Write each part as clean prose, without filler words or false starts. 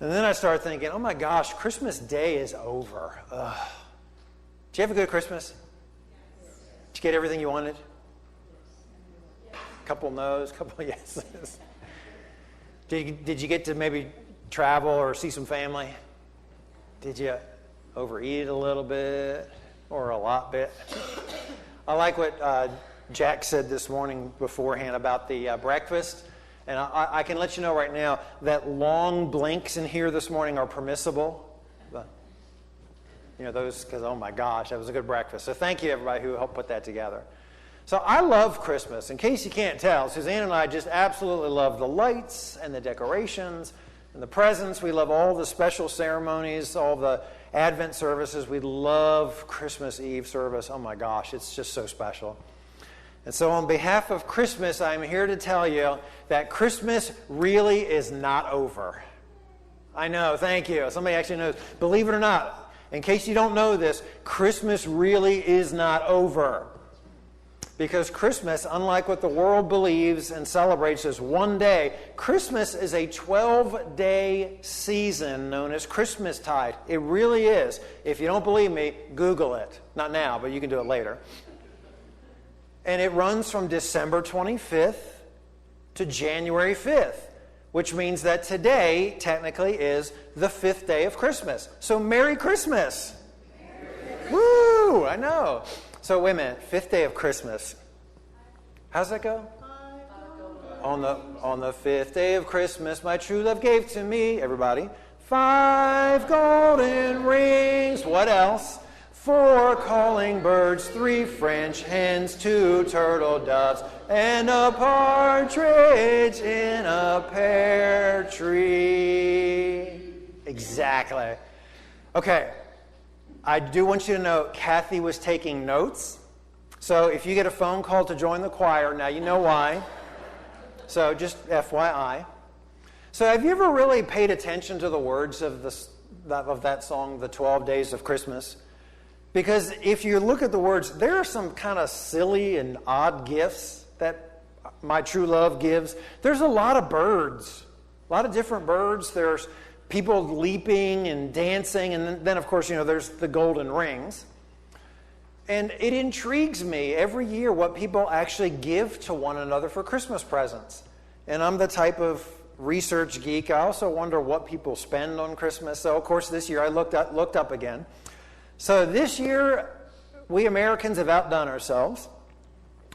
And then I started thinking, oh my gosh, Christmas Day is over. Ugh. Did you have a good Christmas? Did you get everything you wanted? Couple no's, couple yeses. Did you get to maybe travel or see some family? Did you overeat a little bit or a lot bit? I like what Jack said this morning beforehand about the breakfast. And I can let you know right now that long blinks in here this morning are permissible. But, those, because oh my gosh, that was a good breakfast. So thank you everybody who helped put that together. So I love Christmas. In case you can't tell, Suzanne and I just absolutely love the lights and the decorations and the presents. We love all the special ceremonies, all the Advent services. We love Christmas Eve service. Oh my gosh, it's just so special. And so on behalf of Christmas, I'm here to tell you that Christmas really is not over. I know, thank you. Somebody actually knows. Believe it or not, in case you don't know this, Christmas really is not over. Because Christmas, unlike what the world believes and celebrates as one day, Christmas is a 12-day season known as Christmastide. It really is. If you don't believe me, Google it. Not now, but you can do it later. And it runs from December 25th to January 5th, which means that today, technically, is the 5th day of Christmas. So Merry Christmas! Merry Christmas. Woo! I know. So wait a minute, 5th day of Christmas. How's that go? On the 5th day of Christmas, my true love gave to me, everybody, 5 golden rings. What else? 4 calling birds, 3 French hens, 2 turtle doves, and a partridge in a pear tree. Exactly. Okay. I do want you to know, Kathy was taking notes. So if you get a phone call to join the choir, now you know why. So just FYI. So have you ever really paid attention to the words of that song, The 12 Days of Christmas? Because if you look at the words, there are some kind of silly and odd gifts that my true love gives. There's a lot of birds, a lot of different birds. There's people leaping and dancing, and then of course, there's the golden rings. And it intrigues me every year what people actually give to one another for Christmas presents. And I'm the type of research geek. I also wonder what people spend on Christmas. So of course this year I looked up again. So this year, we Americans have outdone ourselves.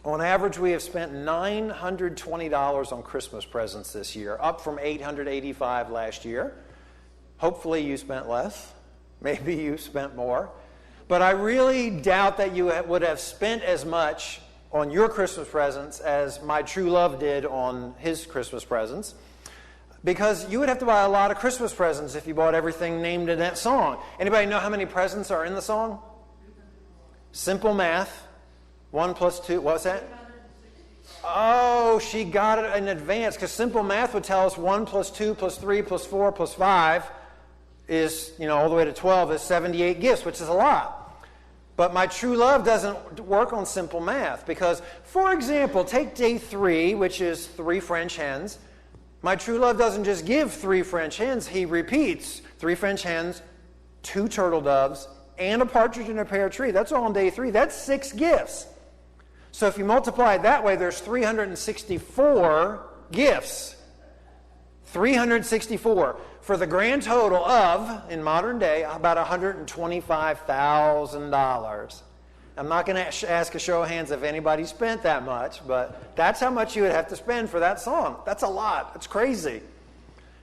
On average, we have spent $920 on Christmas presents this year, up from $885 last year. Hopefully you spent less. Maybe you spent more. But I really doubt that you would have spent as much on your Christmas presents as my true love did on his Christmas presents. Because you would have to buy a lot of Christmas presents if you bought everything named in that song. Anybody know how many presents are in the song? Simple math. 1 plus 2, what was that? Oh, she got it in advance, because simple math would tell us 1 plus 2 plus 3 plus 4 plus 5 is, all the way to 12 is 78 gifts, which is a lot. But my true love doesn't work on simple math, because, for example, take day 3, which is 3 French hens. My true love doesn't just give 3 French hens. He repeats 3 French hens, 2 turtle doves, and a partridge in a pear tree. That's all on day 3. That's 6 gifts. So if you multiply it that way, there's 364 gifts. 364 for the grand total of, in modern day, about $125,000. I'm not going to ask a show of hands if anybody spent that much, but that's how much you would have to spend for that song. That's a lot. That's crazy.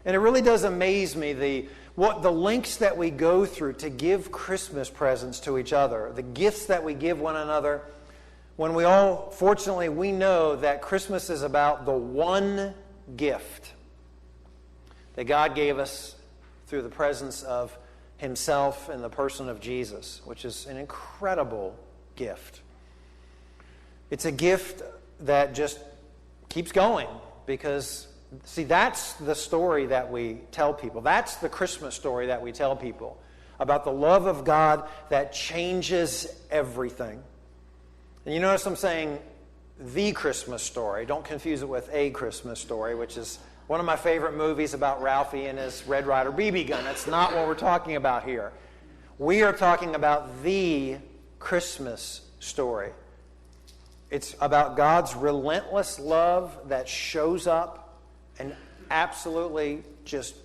And it really does amaze me the lengths that we go through to give Christmas presents to each other, the gifts that we give one another, when fortunately, we know that Christmas is about the one gift that God gave us through the presence of himself in the person of Jesus, which is an incredible gift. It's a gift that just keeps going because, see, that's the story that we tell people. That's the Christmas story that we tell people about the love of God that changes everything. And you notice I'm saying the Christmas story. Don't confuse it with a Christmas story, which is One of my favorite movies about Ralphie and his Red Ryder BB gun. That's not what we're talking about here. We are talking about the Christmas story. It's about God's relentless love that shows up and absolutely just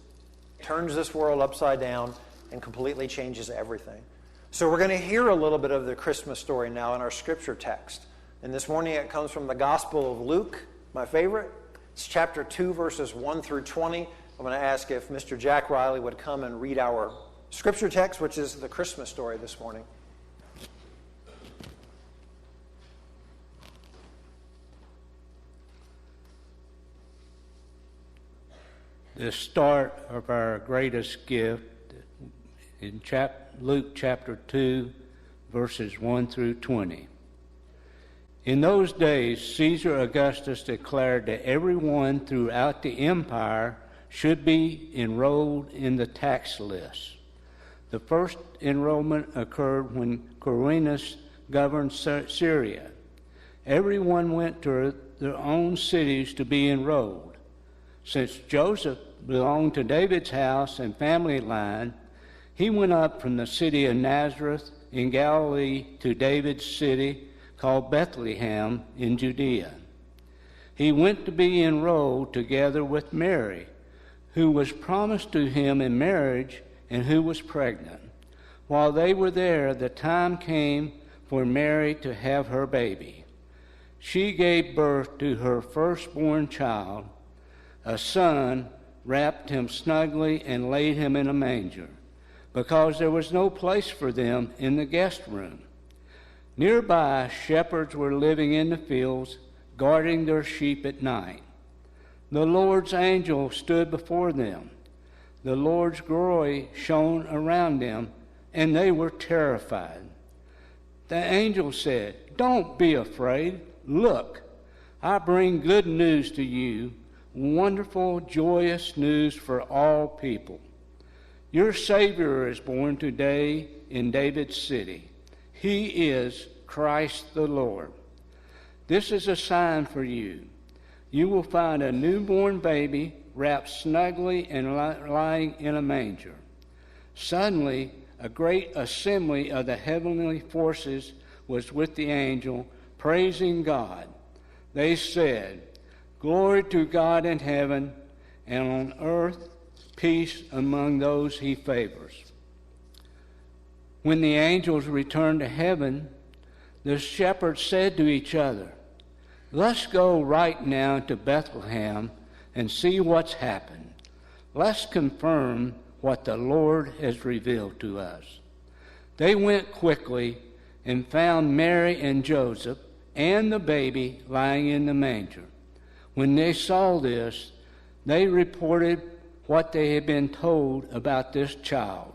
turns this world upside down and completely changes everything. So we're going to hear a little bit of the Christmas story now in our scripture text. And this morning it comes from the Gospel of Luke, my favorite. It's chapter 2, verses 1 through 20. I'm going to ask if Mr. Jack Riley would come and read our scripture text, which is the Christmas story this morning. The start of our greatest gift in Luke chapter 2, verses 1 through 20. In those days, Caesar Augustus declared that everyone throughout the empire should be enrolled in the tax list. The first enrollment occurred when Quirinius governed Syria. Everyone went to their own cities to be enrolled. Since Joseph belonged to David's house and family line, he went up from the city of Nazareth in Galilee to David's city called Bethlehem in Judea. He went to be enrolled together with Mary, who was promised to him in marriage and who was pregnant. While they were there, the time came for Mary to have her baby. She gave birth to her firstborn child, a son, wrapped him snugly and laid him in a manger, because there was no place for them in the guest room. Nearby, shepherds were living in the fields, guarding their sheep at night. The Lord's angel stood before them. The Lord's glory shone around them, and they were terrified. The angel said, "Don't be afraid. Look, I bring good news to you, wonderful, joyous news for all people. Your Savior is born today in David's city. He is Christ the Lord. This is a sign for you. You will find a newborn baby wrapped snugly and lying in a manger." Suddenly, a great assembly of the heavenly forces was with the angel, praising God. They said, "Glory to God in heaven, and on earth peace among those he favors." When the angels returned to heaven, the shepherds said to each other, "Let's go right now to Bethlehem and see what's happened. Let's confirm what the Lord has revealed to us." They went quickly and found Mary and Joseph and the baby lying in the manger. When they saw this, they reported what they had been told about this child.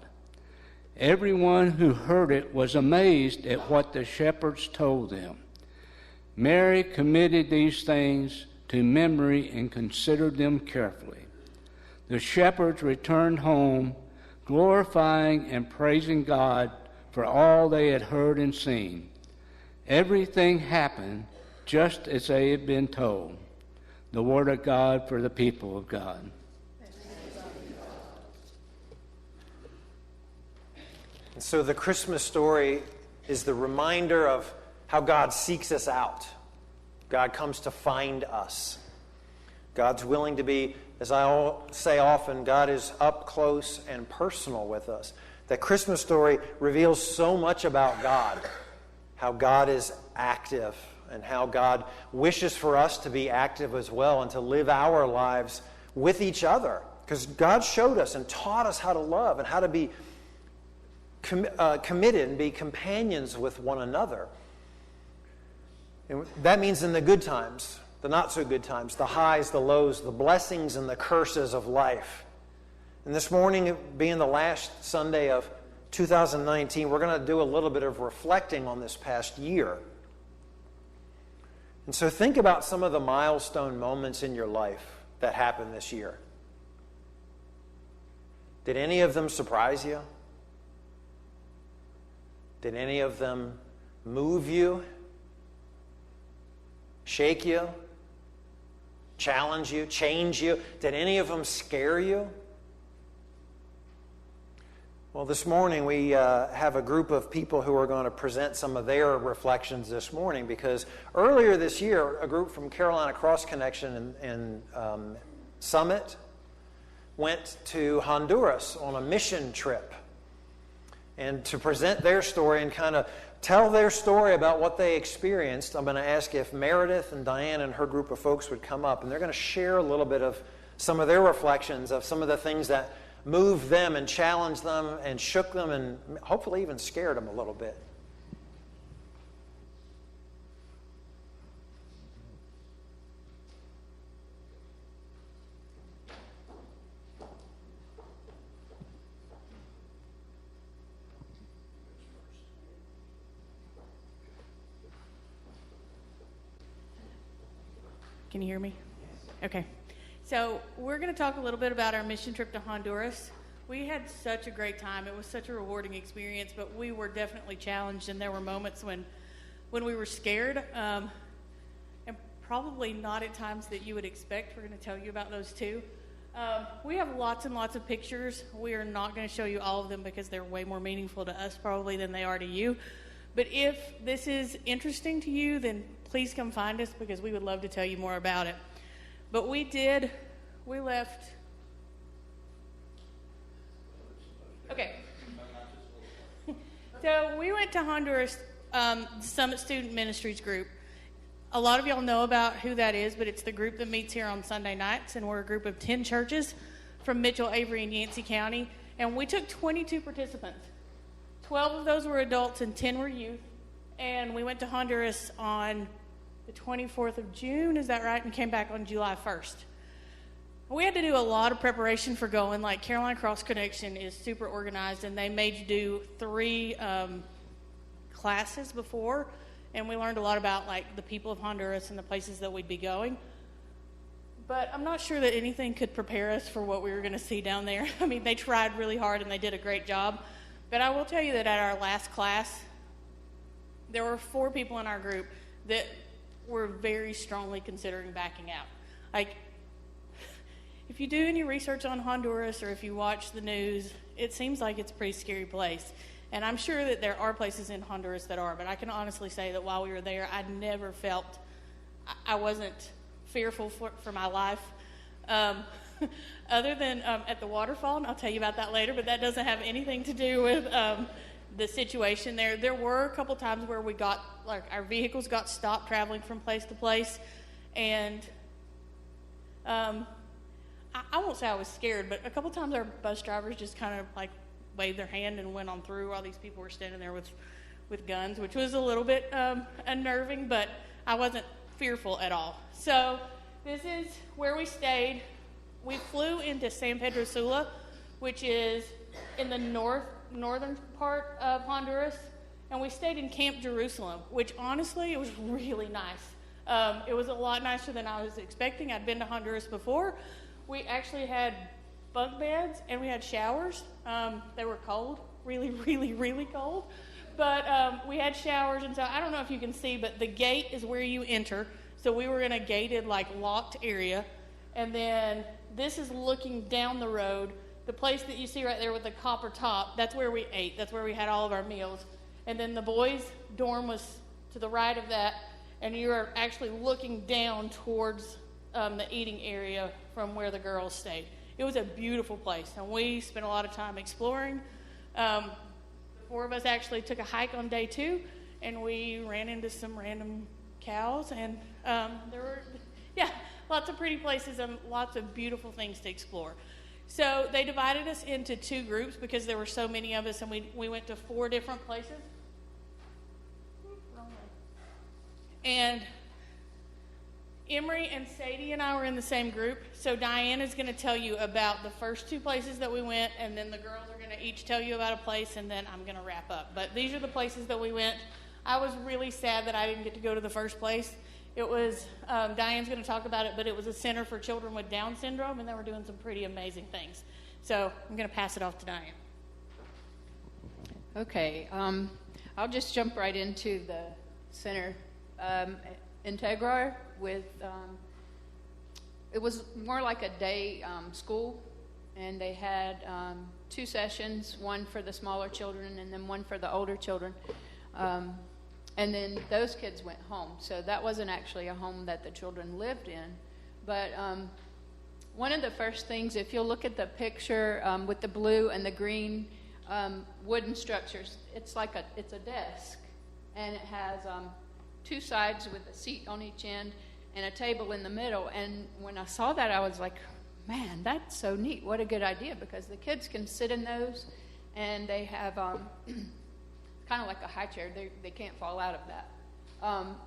Everyone who heard it was amazed at what the shepherds told them. Mary committed these things to memory and considered them carefully. The shepherds returned home, glorifying and praising God for all they had heard and seen. Everything happened just as they had been told. The word of God for the people of God. And so the Christmas story is the reminder of how God seeks us out. God comes to find us. God's willing to be, as I say often, God is up close and personal with us. The Christmas story reveals so much about God, how God is active, and how God wishes for us to be active as well and to live our lives with each other. Because God showed us and taught us how to love and how to be committed and be companions with one another. And that means in the good times, the not so good times, the highs, the lows, the blessings and the curses of life. And this morning, being the last Sunday of 2019, we're going to do a little bit of reflecting on this past year. And so think about some of the milestone moments in your life that happened this year. Did any of them surprise you? Did any of them move you? Shake you? challenge you, change you? Did any of them scare you? Well, this morning we have a group of people who are going to present some of their reflections this morning, because earlier this year, a group from Carolina Cross Connection and Summit went to Honduras on a mission trip, and to present their story and kind of tell their story about what they experienced, I'm going to ask if Meredith and Diane and her group of folks would come up, and they're going to share a little bit of some of their reflections of some of the things that moved them and challenged them and shook them and hopefully even scared them a little bit. Can you hear me? Okay. So we're going to talk a little bit about our mission trip to Honduras. We had such a great time. It was such a rewarding experience, but we were definitely challenged, and there were moments when we were scared, and probably not at times that you would expect. We're going to tell you about those too. We have lots and lots of pictures. We are not going to show you all of them because they're way more meaningful to us probably than they are to you. But if this is interesting to you, then please come find us, because we would love to tell you more about it. But we left. Okay. So we went to Honduras, Summit Student Ministries group. A lot of y'all know about who that is, but it's the group that meets here on Sunday nights, and we're a group of 10 churches from Mitchell, Avery, and Yancey County. And we took 22 participants. 12 of those were adults and 10 were youth. And we went to Honduras on the 24th of June, is that right? And came back on July 1st. We had to do a lot of preparation for going. Like, Carolina Cross Connection is super organized, and they made you do 3 classes before, and we learned a lot about, like, the people of Honduras and the places that we'd be going. But I'm not sure that anything could prepare us for what we were going to see down there. I mean, they tried really hard, and they did a great job. But I will tell you that at our last class, there were 4 people in our group that were very strongly considering backing out. Like, if you do any research on Honduras or if you watch the news, it seems like it's a pretty scary place. And I'm sure that there are places in Honduras that are, but I can honestly say that while we were there, I never felt, I wasn't fearful for my life. Other than at the waterfall, and I'll tell you about that later, but that doesn't have anything to do with the situation there. There were a couple times where we got, like, our vehicles got stopped traveling from place to place, and I won't say I was scared, but a couple times our bus drivers just kind of, like, waved their hand and went on through while these people were standing there with guns, which was a little bit unnerving, but I wasn't fearful at all. So this is where we stayed. We flew into San Pedro Sula, which is in the northern part of Honduras, and we stayed in Camp Jerusalem, which honestly, it was really nice. It was a lot nicer than I was expecting. I'd been to Honduras before. We actually had bunk beds, and we had showers. They were cold, really, really, really cold. But we had showers, and so I don't know if you can see, but the gate is where you enter. So we were in a gated, like, locked area. And then this is looking down the road. The place that you see right there with the copper top, that's where we ate. That's where we had all of our meals. And then the boys' dorm was to the right of that, and you are actually looking down towards the eating area from where the girls stayed. It was a beautiful place, and we spent a lot of time exploring. The 4 of us actually took a hike on day 2, and we ran into some random cows, and there were, lots of pretty places and lots of beautiful things to explore. So they divided us into 2 groups because there were so many of us, and we went to 4 different places. And Emery and Sadie and I were in the same group. So Diane is going to tell you about the first 2 places that we went, and then the girls are going to each tell you about a place, and then I'm going to wrap up. But these are the places that we went. I was really sad that I didn't get to go to the first place. It was, Diane's going to talk about it, but it was a center for children with Down syndrome, and they were doing some pretty amazing things. So I'm going to pass it off to Diane. Okay, I'll just jump right into the center. Integrar with it was more like a day school, and they had 2 sessions, one for the smaller children and then one for the older children. And then those kids went home. So that wasn't actually a home that the children lived in. But one of the first things, if you'll look at the picture with the blue and the green wooden structures, it's a desk. And it has 2 sides with a seat on each end and a table in the middle. And when I saw that, I was like, man, that's so neat. What a good idea, because the kids can sit in those, and they have kind of like a high chair. They can't fall out of that.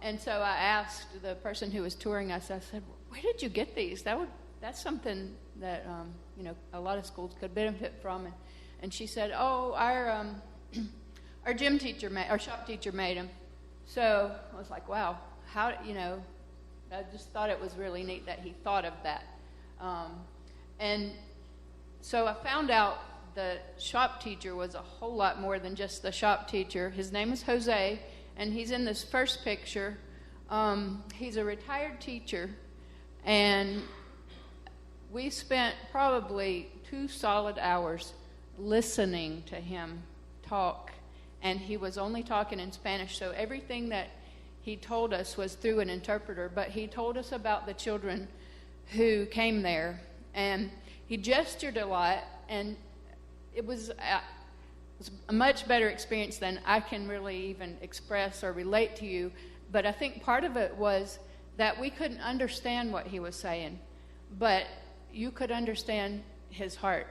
And so I asked the person who was touring us, I said, where did you get these? That's something that, a lot of schools could benefit from. And she said, oh, our gym teacher, our shop teacher made them. So I was like, wow, I just thought it was really neat that he thought of that. And so I found out the shop teacher was a whole lot more than just the shop teacher. His name is Jose, and he's in this first picture. He's a retired teacher, and we spent probably 2 solid hours listening to him talk, and he was only talking in Spanish, so everything that he told us was through an interpreter, but he told us about the children who came there, and he gestured a lot, and it was a much better experience than I can really even express or relate to you. But I think part of it was that we couldn't understand what he was saying, but you could understand his heart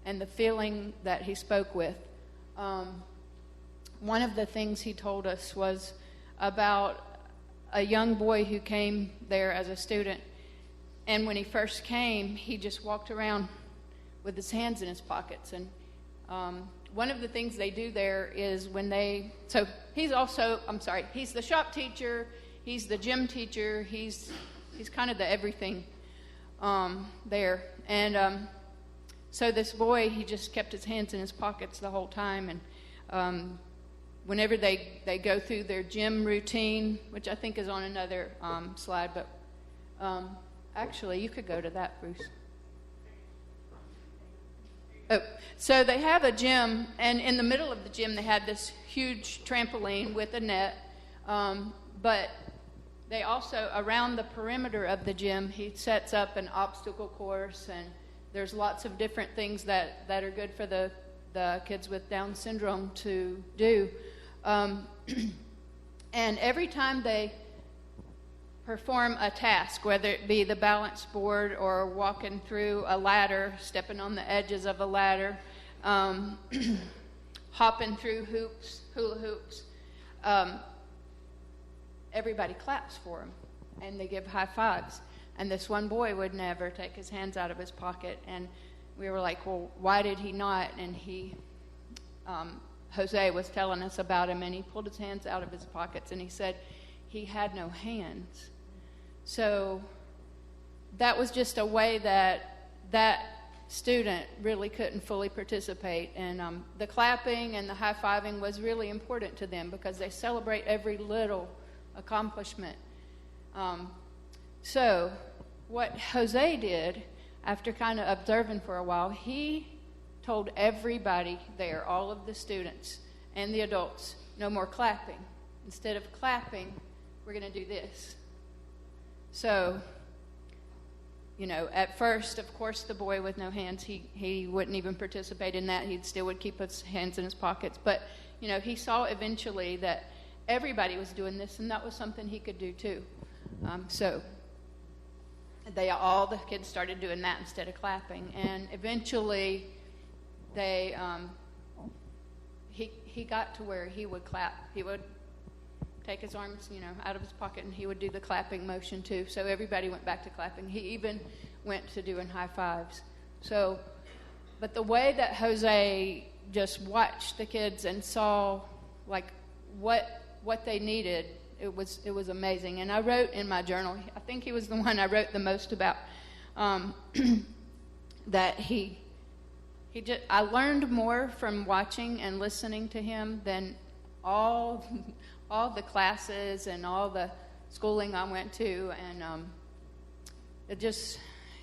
and the feeling that he spoke with. One of the things he told us was about a young boy who came there as a student, and when he first came, he just walked around with his hands in his pockets. And one of the things they do there is so he's the shop teacher, he's the gym teacher, he's kind of the everything there. And so this boy, he just kept his hands in his pockets the whole time. And whenever they go through their gym routine, which I think is on another slide, but actually you could go to that, Bruce. Oh, so they have a gym, and in the middle of the gym they had this huge trampoline with a net, but they also, around the perimeter of the gym, he sets up an obstacle course, and there's lots of different things that are good for the kids with Down syndrome to do. And every time they perform a task, whether it be the balance board or walking through a ladder, stepping on the edges of a ladder, hopping through hula hoops, everybody claps for them, and they give high fives. And this one boy would never take his hands out of his pocket, and we were like, well, why did he not? And Jose was telling us about him, and he pulled his hands out of his pockets, and he said he had no hands. So that was just a way that student really couldn't fully participate. And the clapping and the high-fiving was really important to them because they celebrate every little accomplishment. So what Jose did, after kind of observing for a while, he told everybody there, all of the students and the adults, no more clapping. Instead of clapping, we're going to do this. So, at first, of course, the boy with no hands, he wouldn't even participate in that. He still would keep his hands in his pockets. But, he saw eventually that everybody was doing this, and that was something he could do too. So all the kids started doing that instead of clapping. And eventually, he got to where he would clap. He would take his arms, out of his pocket, and he would do the clapping motion too. So everybody went back to clapping. He even went to doing high fives. So, but the way that Jose just watched the kids and saw like what they needed, it was amazing. And I wrote in my journal, I think he was the one I wrote the most about, that I learned more from watching and listening to him than all the classes and all the schooling I went to. And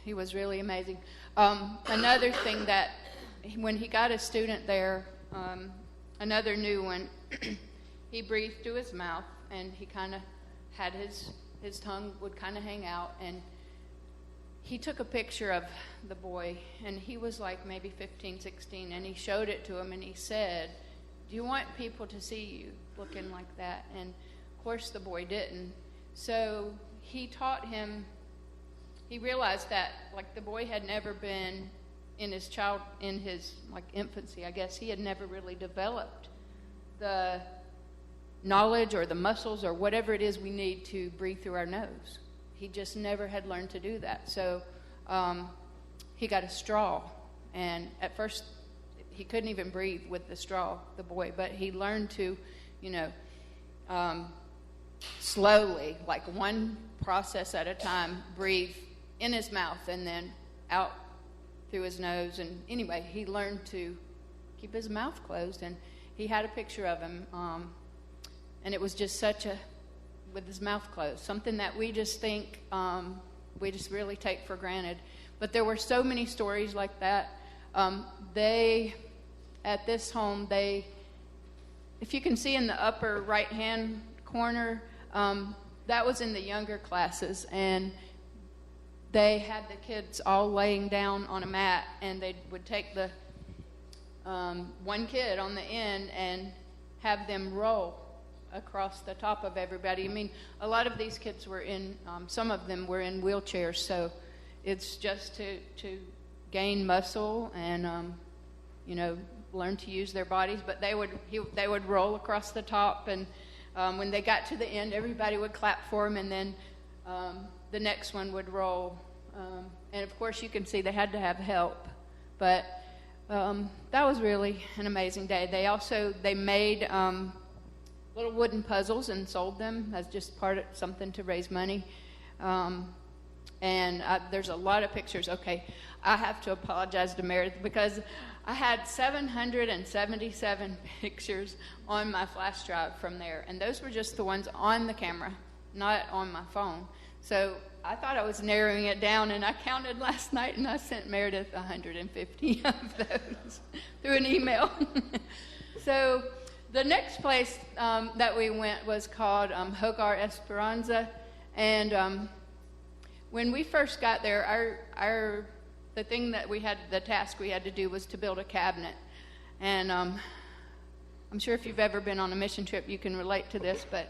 he was really amazing. Another thing that when he got a student there, another new one, he breathed through his mouth, and he kind of had his tongue would kind of hang out, and he took a picture of the boy, and he was like maybe 15, 16, and he showed it to him, and he said, "Do you want people to see you looking like that?" And of course the boy didn't. So he taught him, he realized that like the boy had never been in his like infancy, I guess, he had never really developed the knowledge or the muscles or whatever it is we need to breathe through our nose. He just never had learned to do that. So he got a straw, and at first he couldn't even breathe with the straw, the boy, but he learned to, slowly, like one process at a time, breathe in his mouth and then out through his nose. And anyway, he learned to keep his mouth closed, and he had a picture of him, and it was just with his mouth closed, something that we just think, we just really take for granted. But there were so many stories like that. At this home, if you can see in the upper right-hand corner, that was in the younger classes, and they had the kids all laying down on a mat, and they would take the one kid on the end and have them roll across the top of everybody. I mean, a lot of these kids were some of them were in wheelchairs, so it's just to gain muscle and, learn to use their bodies. But they would roll across the top, and when they got to the end, everybody would clap for them, and then the next one would roll. And of course, you can see they had to have help. But that was really an amazing day. They made little wooden puzzles and sold them as just something to raise money. And there's a lot of pictures. Okay, I have to apologize to Meredith because I had 777 pictures on my flash drive from there, and those were just the ones on the camera, not on my phone. So I thought I was narrowing it down, and I counted last night, and I sent Meredith 150 of those through an email. So the next place that we went was called Hogar Esperanza, and when we first got there, the thing that the task we had to do was to build a cabinet. And I'm sure if you've ever been on a mission trip, you can relate to this, but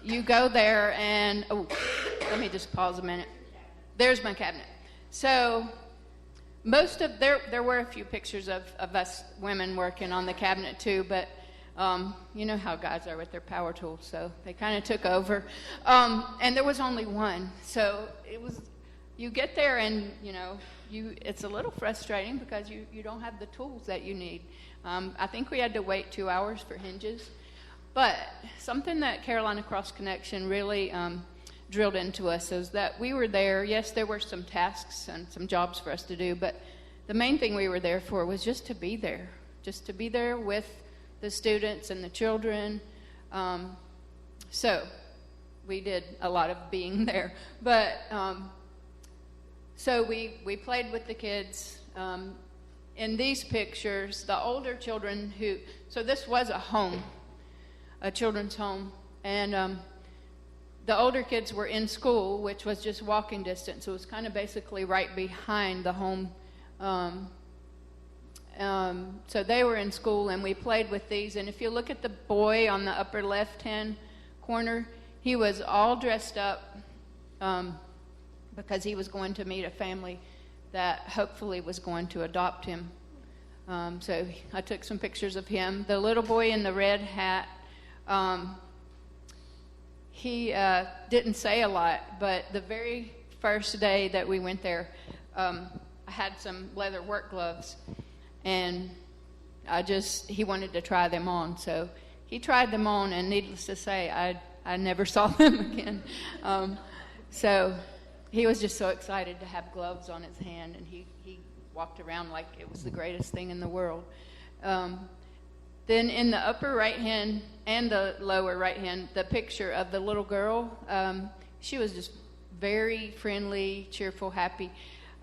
you go there and, let me just pause a minute. There's my cabinet. So there were a few pictures of us women working on the cabinet too, but you know how guys are with their power tools, so they kind of took over. And there was only one. So you get there and, it's a little frustrating because you don't have the tools that you need. I think we had to wait 2 hours for hinges. But something that Carolina Cross Connection really drilled into us is that we were there. Yes, there were some tasks and some jobs for us to do, but the main thing we were there for was just to be there with the students and the children. So we did a lot of being there. But so we played with the kids. In these pictures, the older children so this was a children's home, and the older kids were in school, which was just walking distance. It was kind of basically right behind the home. So they were in school, and we played with these. And if you look at the boy on the upper left-hand corner, he was all dressed up because he was going to meet a family that hopefully was going to adopt him. So I took some pictures of him. The little boy in the red hat, he didn't say a lot, but the very first day that we went there, I had some leather work gloves, and he wanted to try them on. So he tried them on, and needless to say, I never saw them again. So he was just so excited to have gloves on his hand, and he walked around like it was the greatest thing in the world. Then in the upper right hand and the lower right hand, the picture of the little girl, she was just very friendly, cheerful, happy.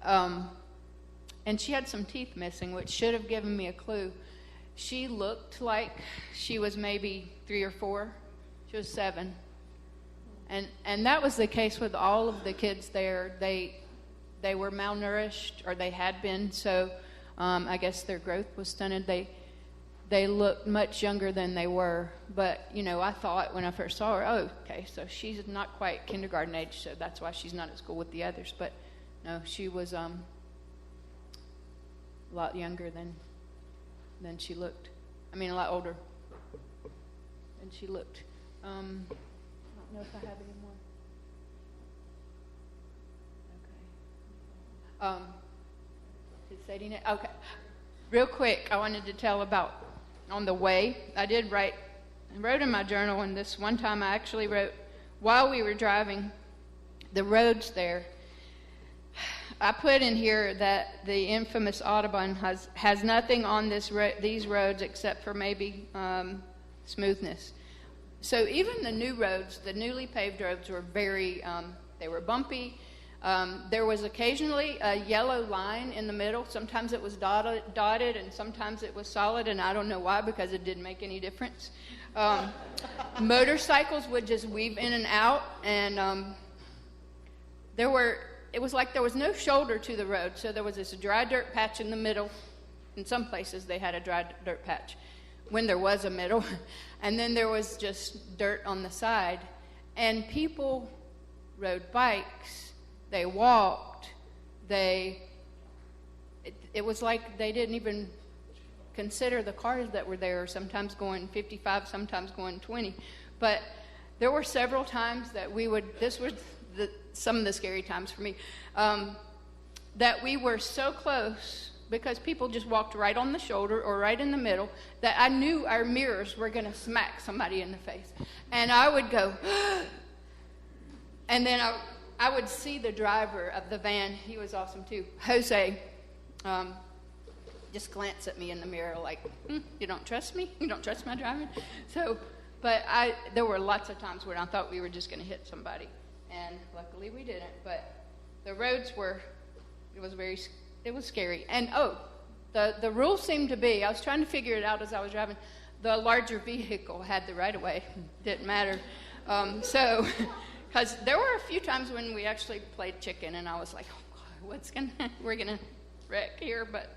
And she had some teeth missing, which should have given me a clue. She looked like she was maybe 3 or 4. She was 7. And that was the case with all of the kids there. They were malnourished, or they had been, so I guess their growth was stunted. They looked much younger than they were. But, I thought when I first saw her, oh, okay, so she's not quite kindergarten age, so that's why she's not at school with the others. But, no, she was a lot younger than she looked. I mean, a lot older than she looked. I don't know if I have any more. Okay. Did Sadie know? Okay. Real quick, I wanted to tell about on the way. I wrote in my journal, and this one time I actually wrote, while we were driving, the roads there. I put in here that the infamous Audubon has nothing on these roads except for maybe smoothness. So even the new roads, the newly paved roads, were very, they were bumpy. There was occasionally a yellow line in the middle. Sometimes it was dotted, and sometimes it was solid, and I don't know why, because it didn't make any difference. Motorcycles would just weave in and out, and it was like there was no shoulder to the road, so there was this dry dirt patch in the middle. In some places they had a dry dirt patch when there was a middle, and then there was just dirt on the side. And people rode bikes, they walked, it was like they didn't even consider the cars that were there, sometimes going 55, sometimes going 20. But there were several times that this was some of the scary times for me, that we were so close because people just walked right on the shoulder or right in the middle that I knew our mirrors were going to smack somebody in the face. And I would go, and then I would see the driver of the van. He was awesome too. Jose just glance at me in the mirror like, you don't trust me? You don't trust my driving? But there were lots of times when I thought we were just going to hit somebody. And luckily we didn't, but the roads it was scary. And the rule seemed to be, I was trying to figure it out as I was driving, the larger vehicle had the right of way. Didn't matter. Because there were a few times when we actually played chicken, and I was like, oh God, we're gonna wreck here, but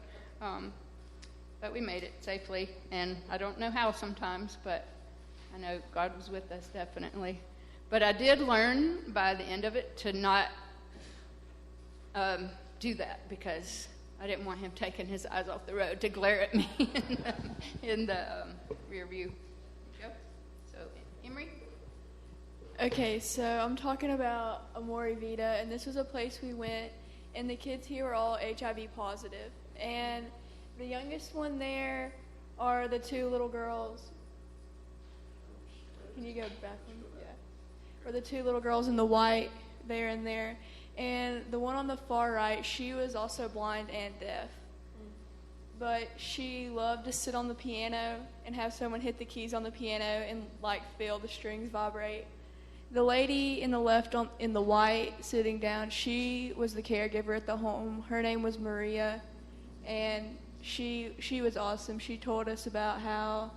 we made it safely. And I don't know how sometimes, but I know God was with us definitely. But I did learn by the end of it to not do that, because I didn't want him taking his eyes off the road to glare at me in the rear view. So, Emery? Okay, so I'm talking about Amore Vita, and this was a place we went, and the kids here were all HIV positive. And the youngest one there are the 2 little girls. Can you go back one? Yeah. Or the 2 little girls in the white there and there. And the one on the far right, she was also blind and deaf. But she loved to sit on the piano and have someone hit the keys on the piano and feel the strings vibrate. The lady in the left in the white sitting down, she was the caregiver at the home. Her name was Maria, and she was awesome. She told us about how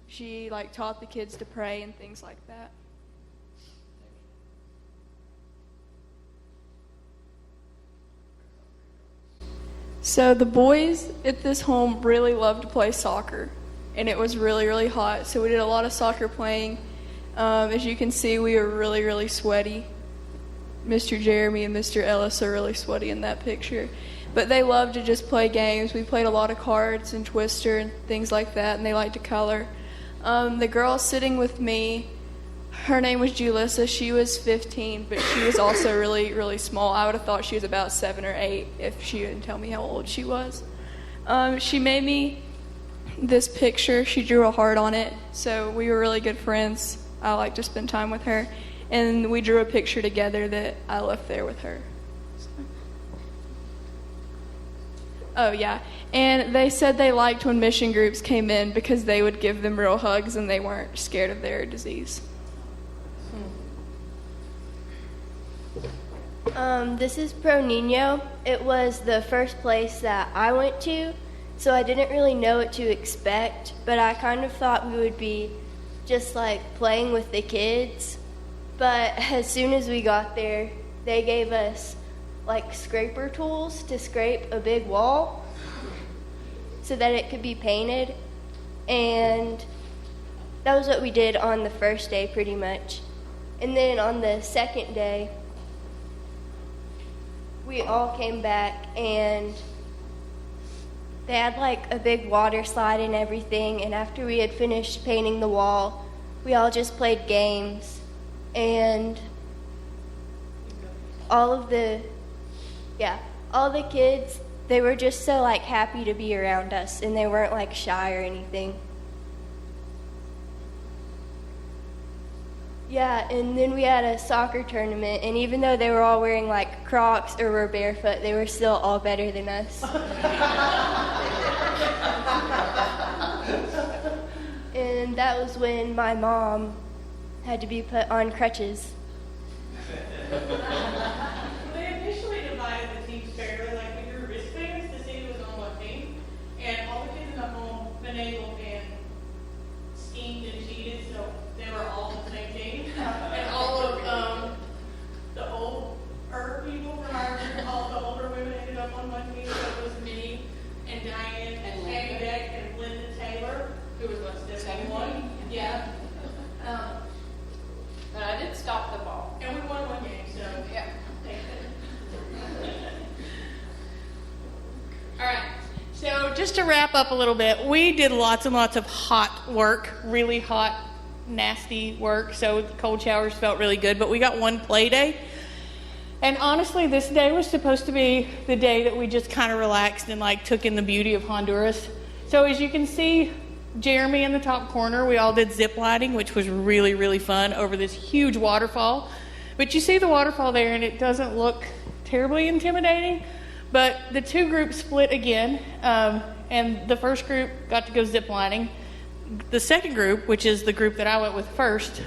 she taught the kids to pray and things like that. So the boys at this home really loved to play soccer, and it was really, really hot. So we did a lot of soccer playing. As you can see, we were really, really sweaty. Mr. Jeremy and Mr. Ellis are really sweaty in that picture. But they loved to just play games. We played a lot of cards and Twister and things like that, and they liked to color. The girl sitting with me, her name was Julissa. She was 15, but she was also really, really small. I would have thought she was about 7 or 8 if she didn't tell me how old she was. She made me this picture. She drew a heart on it, so we were really good friends. I like to spend time with her, and we drew a picture together that I left there with her. Oh, yeah, and they said they liked when mission groups came in because they would give them real hugs and they weren't scared of their disease. This is Pro Nino. It was the first place that I went to, so I didn't really know what to expect, but I kind of thought we would be just like playing with the kids. But as soon as we got there, they gave us like scraper tools to scrape a big wall so that it could be painted. And that was what we did on the first day pretty much. And then on the second day, we all came back and they had like a big water slide and everything. And after we had finished painting the wall, we all just played games. And all the kids, they were just so like happy to be around us, and they weren't like shy or anything. Yeah, and then we had a soccer tournament, and even though they were all wearing like Crocs or were barefoot, they were still all better than us. And that was when my mom had to be put on crutches. They initially divided the teams fairly, like we drew wristbands to see who was on what team, and all the kids in the home finagled and schemed and cheated, so they were all on the same team. And all of the older people from our group, all the older women ended up on one team, so it was me and Diane and Tammy Beck and Linda Taylor, who was what, 71? Yeah. But I did stop the ball. And we won one game, so Yeah. All right. So just to wrap up a little bit, we did lots and lots of hot work, really hot, nasty work. So the cold showers felt really good, but we got one play day. And honestly, this day was supposed to be the day that we just kind of relaxed and like took in the beauty of Honduras. So as you can see, Jeremy in the top corner, we all did zip lining, which was really, really fun over this huge waterfall. But you see the waterfall there, and it doesn't look terribly intimidating. But the two groups split again, and the first group got to go zip lining. The second group, which is the group that I went with first,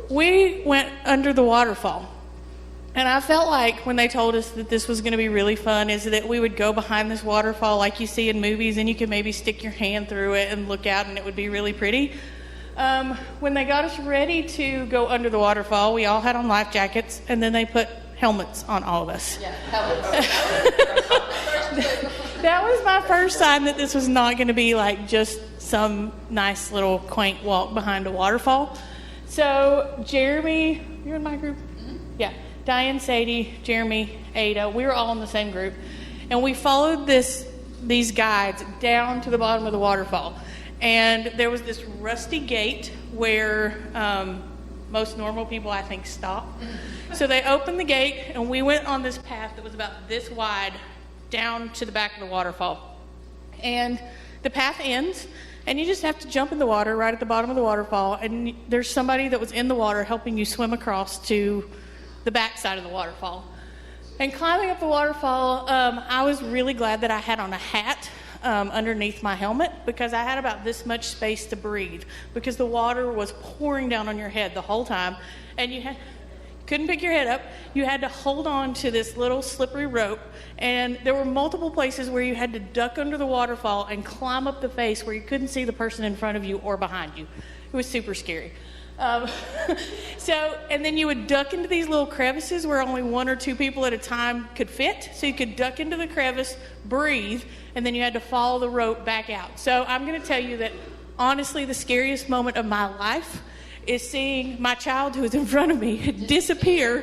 we went under the waterfall. And I felt like when they told us that this was going to be really fun is that we would go behind this waterfall like you see in movies, and you could maybe stick your hand through it and look out, and it would be really pretty. When they got us ready to go under the waterfall, we all had on life jackets, and then they put helmets on all of us. Yeah, helmets. That was my first sign that this was not going to be like just some nice little quaint walk behind a waterfall. So Jeremy, you're in my group? Mm-hmm. Yeah. Diane, Sadie, Jeremy, Ada, we were all in the same group. And we followed these guides down to the bottom of the waterfall. And there was this rusty gate where most normal people, I think, stop. So they opened the gate, and we went on this path that was about this wide down to the back of the waterfall. And the path ends, and you just have to jump in the water right at the bottom of the waterfall. And there's somebody that was in the water helping you swim across to the back side of the waterfall. And climbing up the waterfall, I was really glad that I had on a hat underneath my helmet, because I had about this much space to breathe, because the water was pouring down on your head the whole time, and you couldn't pick your head up. You had to hold on to this little slippery rope, and there were multiple places where you had to duck under the waterfall and climb up the face where you couldn't see the person in front of you or behind you. It was super scary. And then you would duck into these little crevices where only one or two people at a time could fit. So you could duck into the crevice, breathe, and then you had to follow the rope back out. So I'm going to tell you that honestly, the scariest moment of my life is seeing my child who was in front of me disappear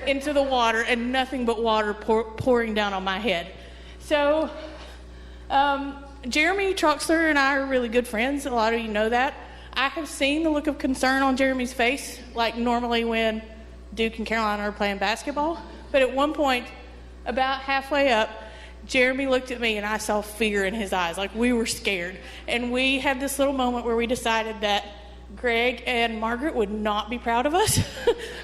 into the water, and nothing but water pouring down on my head. So Jeremy Troxler and I are really good friends. A lot of you know that. I have seen the look of concern on Jeremy's face, like normally when Duke and Carolina are playing basketball. But at one point, about halfway up, Jeremy looked at me and I saw fear in his eyes, like we were scared. And we had this little moment where we decided that Greg and Margaret would not be proud of us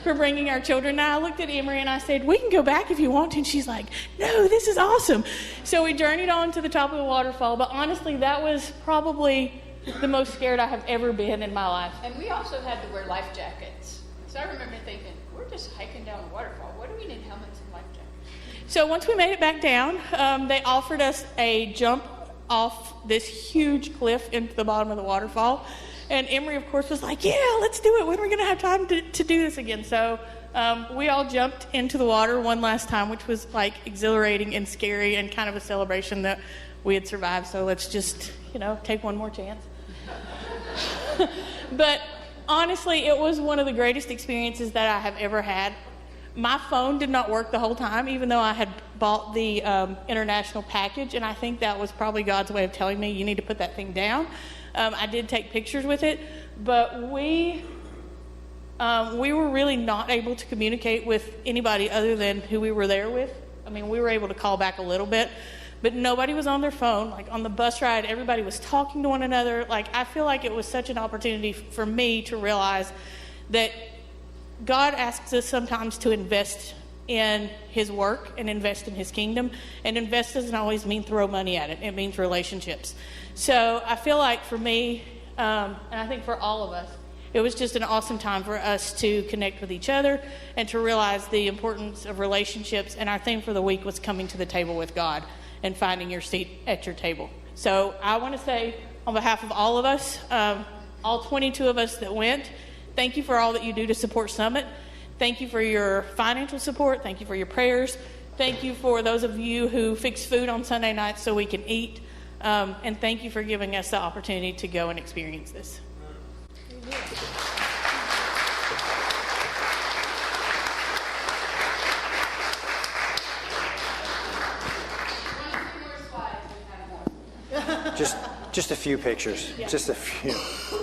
for bringing our children. And I looked at Emery and I said, we can go back if you want to. And she's like, no, this is awesome. So we journeyed on to the top of the waterfall. But honestly, that was probably the most scared I have ever been in my life. And we also had to wear life jackets. So I remember thinking, we're just hiking down a waterfall. What do we need helmets and life jackets? So once we made it back down, they offered us a jump off this huge cliff into the bottom of the waterfall. And Emery, of course, was like, yeah, let's do it. When are we going to have time to do this again? So we all jumped into the water one last time, which was like exhilarating and scary and kind of a celebration that we had survived. So let's just, take one more chance. But honestly, it was one of the greatest experiences that I have ever had. My phone did not work the whole time, even though I had bought the international package, and I think that was probably God's way of telling me, you need to put that thing down. I did take pictures with it, but we were really not able to communicate with anybody other than who we were there with. I mean, we were able to call back a little bit, but nobody was on their phone. Like on the bus ride, everybody was talking to one another. Like, I feel like it was such an opportunity for me to realize that God asks us sometimes to invest in his work and invest in his kingdom. And invest doesn't always mean throw money at it. It means relationships. So I feel like for me, and I think for all of us, it was just an awesome time for us to connect with each other and to realize the importance of relationships. And our theme for the week was coming to the table with God and finding your seat at your table. So I want to say on behalf of all of us, all 22 of us that went, thank you for all that you do to support Summit. Thank you for your financial support. Thank you for your prayers. Thank you for those of you who fix food on Sunday nights so we can eat. And thank you for giving us the opportunity to go and experience this. Just a few pictures. Yeah. Just a few.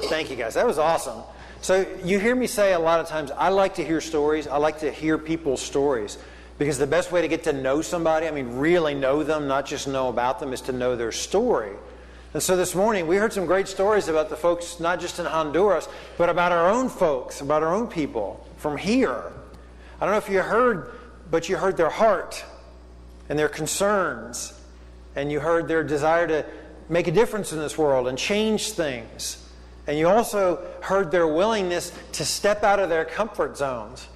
Thank you, guys. That was awesome. So you hear me say a lot of times, I like to hear stories. I like to hear people's stories. Because the best way to get to know somebody, really know them, not just know about them, is to know their story. And so this morning, we heard some great stories about the folks, not just in Honduras, but about our own folks, about our own people from here. I don't know if you heard, but you heard their heart and their concerns. And you heard their desire to make a difference in this world and change things. And you also heard their willingness to step out of their comfort zones.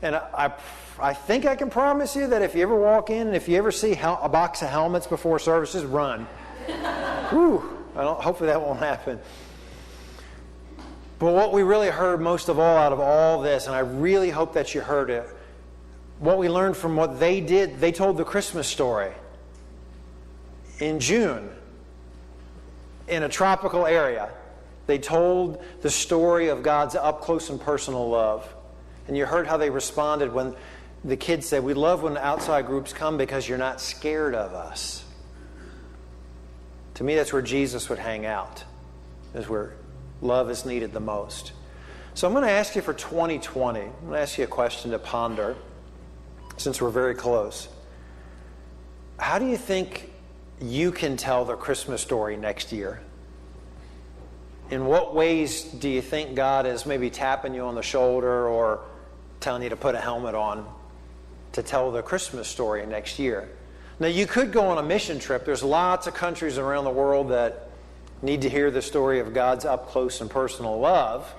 And I think I can promise you that if you ever walk in and if you ever see a box of helmets before service, just run. Hopefully that won't happen. But what we really heard most of all out of all this, and I really hope that you heard it, what we learned from what they did, they told the Christmas story in June in a tropical area. They told the story of God's up close and personal love. And you heard how they responded when the kids said, we love when outside groups come because you're not scared of us. To me, that's where Jesus would hang out, is where love is needed the most. So I'm going to ask you for 2020, I'm going to ask you a question to ponder, since we're very close. How do you think you can tell the Christmas story next year? In what ways do you think God is maybe tapping you on the shoulder or telling you to put a helmet on to tell the Christmas story next year? Now, you could go on a mission trip. There's lots of countries around the world that need to hear the story of God's up close and personal love.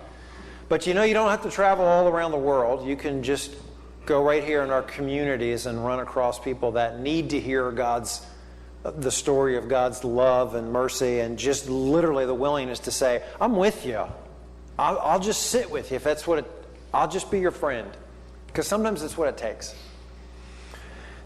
But you don't have to travel all around the world. You can just go right here in our communities and run across people that need to hear the story of God's love and mercy, and just literally the willingness to say, I'm with you. I'll just sit with you if that's I'll just be your friend. Because sometimes that's what it takes.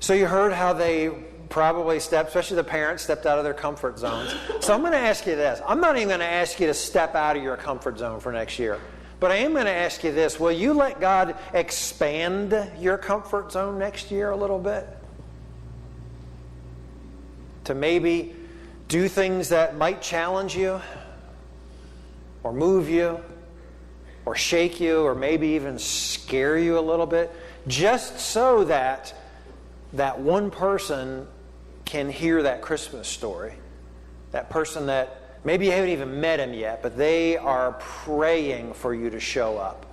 So you heard how they probably especially the parents, stepped out of their comfort zones. So I'm going to ask you this. I'm not even going to ask you to step out of your comfort zone for next year. But I am going to ask you this. Will you let God expand your comfort zone next year a little bit? To maybe do things that might challenge you, or move you, or shake you, or maybe even scare you a little bit, just so that one person can hear that Christmas story. That person that maybe you haven't even met him yet, but they are praying for you to show up.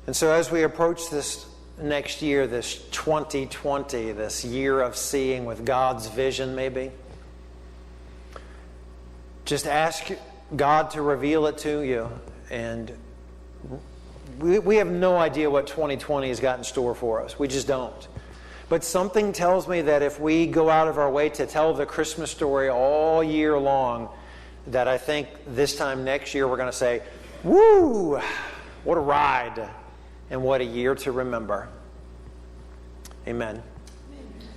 And so as we approach this next year, this 2020, this year of seeing with God's vision maybe, just ask God to reveal it to you and We have no idea what 2020 has got in store for us. We just don't. But something tells me that if we go out of our way to tell the Christmas story all year long, that I think this time next year we're going to say, woo, what a ride and what a year to remember. Amen.